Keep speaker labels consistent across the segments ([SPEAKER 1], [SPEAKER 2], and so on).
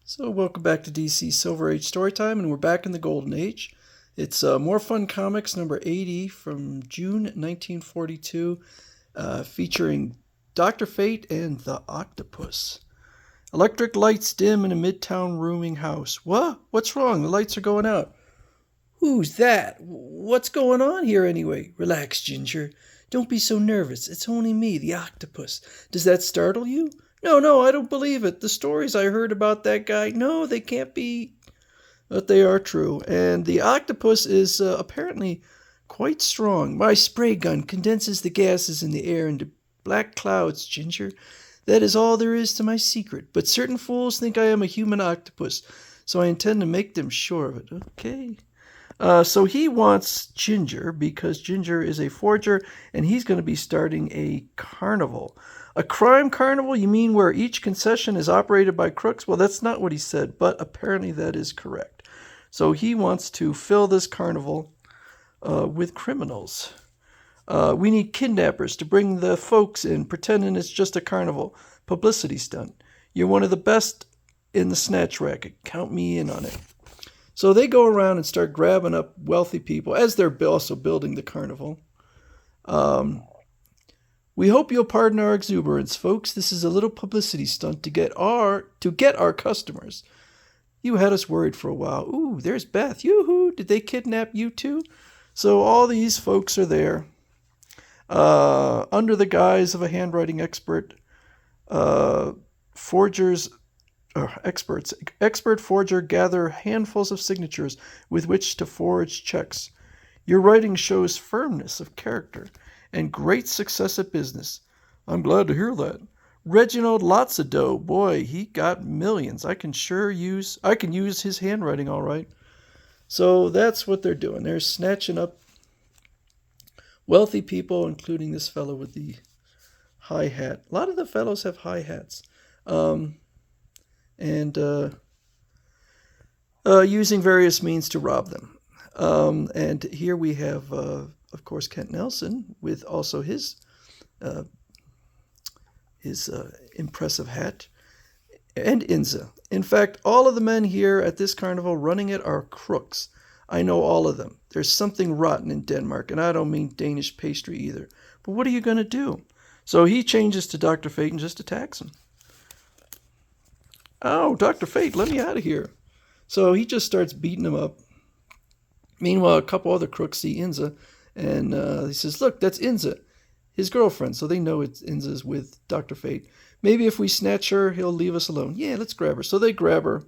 [SPEAKER 1] So welcome back to DC Silver Age Storytime, and we're back in the Golden Age. It's More Fun Comics number 80 from June 1942, featuring Dr. Fate and the Octopus. Electric lights dim in a midtown rooming house. What? What's wrong? The lights are going out. Who's that? What's going on here anyway? Relax, Ginger. Don't be so nervous. It's only me, the Octopus. Does that startle you? No, I don't believe it. The stories I heard about that guy, no, they can't be. But they are true. And the Octopus is apparently quite strong. My spray gun condenses the gases in the air into black clouds, Ginger. That is all there is to my secret. But certain fools think I am a human octopus, so I intend to make them sure of it. Okay. So he wants Ginger because Ginger is a forger, and he's going to be starting a carnival. A crime carnival? You mean where each concession is operated by crooks? Well, that's not what he said, but apparently that is correct. So he wants to fill this carnival with criminals. We need kidnappers to bring the folks in, pretending it's just a carnival. Publicity stunt. You're one of the best in the snatch racket. Count me in on it. So they go around and start grabbing up wealthy people as they're also building the carnival. We hope you'll pardon our exuberance, folks. This is a little publicity stunt to get our customers. You had us worried for a while. Ooh, there's Beth. Yoo-hoo! Did they kidnap you too? So all these folks are there, under the guise of a handwriting expert. Expert forger gather handfuls of signatures with which to forge checks. Your writing shows firmness of character and great success at business. I'm glad to hear that. Reginald lots of dough. Boy, he got millions. I can use his handwriting all right. So that's what they're doing. They're snatching up wealthy people, including this fellow with the high hat. A lot of the fellows have high hats. Using various means to rob them. And here we have, of course, Kent Nelson with also his impressive hat, and Inza. In fact, all of the men here at this carnival running it are crooks. I know all of them. There's something rotten in Denmark, and I don't mean Danish pastry either. But what are you going to do? So he changes to Dr. Fate and just attacks him. Oh, Dr. Fate, let me out of here. So he just starts beating him up. Meanwhile, a couple other crooks see Inza, and he says, look, that's Inza, his girlfriend. So they know Inza's with Dr. Fate. Maybe if we snatch her, he'll leave us alone. Yeah, let's grab her. So they grab her,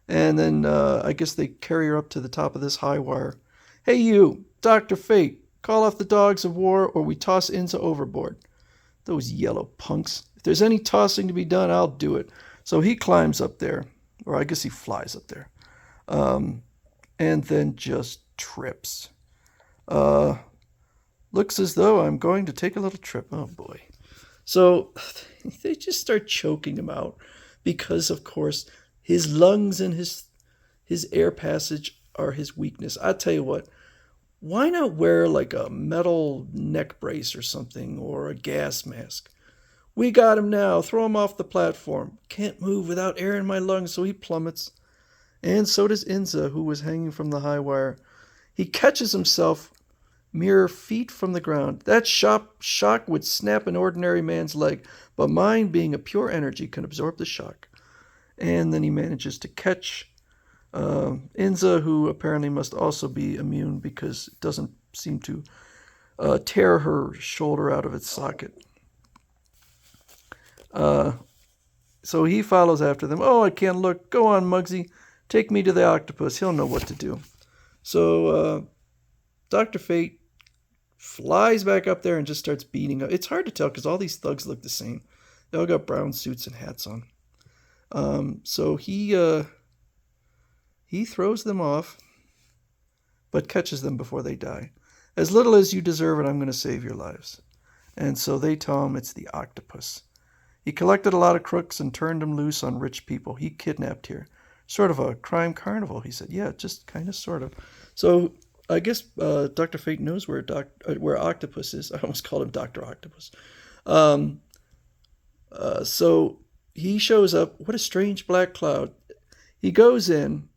[SPEAKER 1] and then I guess they carry her up to the top of this high wire. Hey, you, Dr. Fate, call off the dogs of war, or we toss Inza overboard. Those yellow punks. If there's any tossing to be done, I'll do it. So he climbs up there, or I guess he flies up there, and then just trips. Looks as though I'm going to take a little trip. Oh, boy. So they just start choking him out because, of course, his lungs and his air passage are his weakness. I tell you what, why not wear like a metal neck brace or something, or a gas mask? We got him now. Throw him off the platform. Can't move without air in my lungs, so he plummets. And so does Inza, who was hanging from the high wire. He catches himself mere feet from the ground. That shock would snap an ordinary man's leg, but mine, being a pure energy, can absorb the shock. And then he manages to catch Inza, who apparently must also be immune because it doesn't seem to tear her shoulder out of its socket. So he follows after them. Oh, I can't look. Go on, Muggsy. Take me to the octopus. He'll know what to do. So Dr. Fate flies back up there and just starts beating up. It's hard to tell because all these thugs look the same. They all got brown suits and hats on. So he throws them off, but catches them before they die. As little as you deserve it, I'm going to save your lives. And so they tell him it's the octopus. He collected a lot of crooks and turned them loose on rich people. He kidnapped here. Sort of a crime carnival, he said. Yeah, just kind of, sort of. So I guess Dr. Fate knows where Octopus is. I almost called him Dr. Octopus. So he shows up. What a strange black cloud. He goes in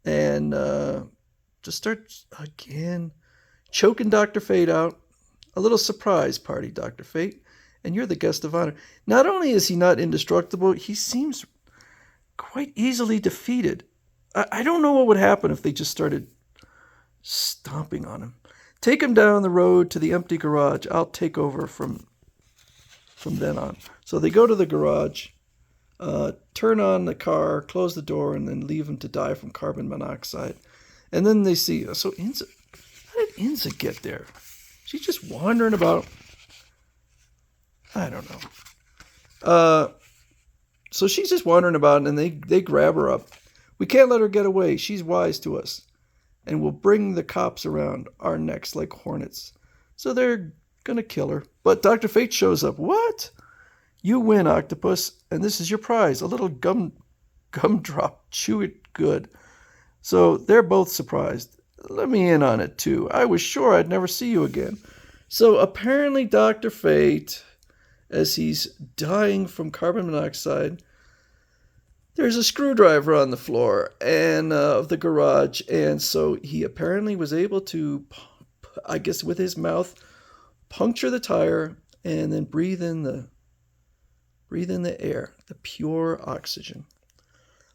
[SPEAKER 1] and just starts again choking Dr. Fate out. A little surprise party, Dr. Fate, and you're the guest of honor. Not only is he not indestructible, he seems quite easily defeated. I don't know what would happen if they just started stomping on him. Take him down the road to the empty garage. I'll take over from then on. So they go to the garage, turn on the car, close the door, and then leave him to die from carbon monoxide. And then they see, so Inza, how did Inza get there? She's just wandering about. I don't know. So she's just wandering about, and they grab her up. We can't let her get away. She's wise to us. And we'll bring the cops around our necks like hornets. So they're going to kill her. But Dr. Fate shows up. What? You win, Octopus, and this is your prize. A little gumdrop. Chew it good. So they're both surprised. Let me in on it, too. I was sure I'd never see you again. So apparently Dr. Fate, as he's dying from carbon monoxide, there's a screwdriver on the floor and of the garage, and so he apparently was able to, I guess with his mouth, puncture the tire and then breathe in the air, the pure oxygen.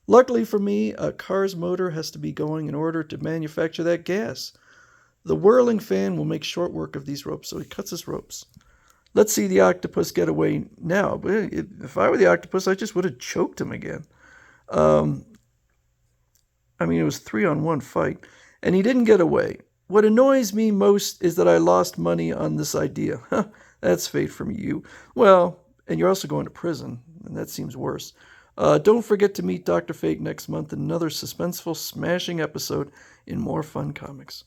[SPEAKER 1] Luckily for me, a car's motor has to be going in order to manufacture that gas. The whirling fan will make short work of these ropes, so he cuts his ropes. Let's see the octopus get away now. But if I were the octopus, I just would have choked him again. I mean, it was 3-on-1 fight, and he didn't get away. What annoys me most is that I lost money on this idea. That's fate from you. Well, and you're also going to prison, and that seems worse. Don't forget to meet Dr. Fate next month in another suspenseful, smashing episode in More Fun Comics.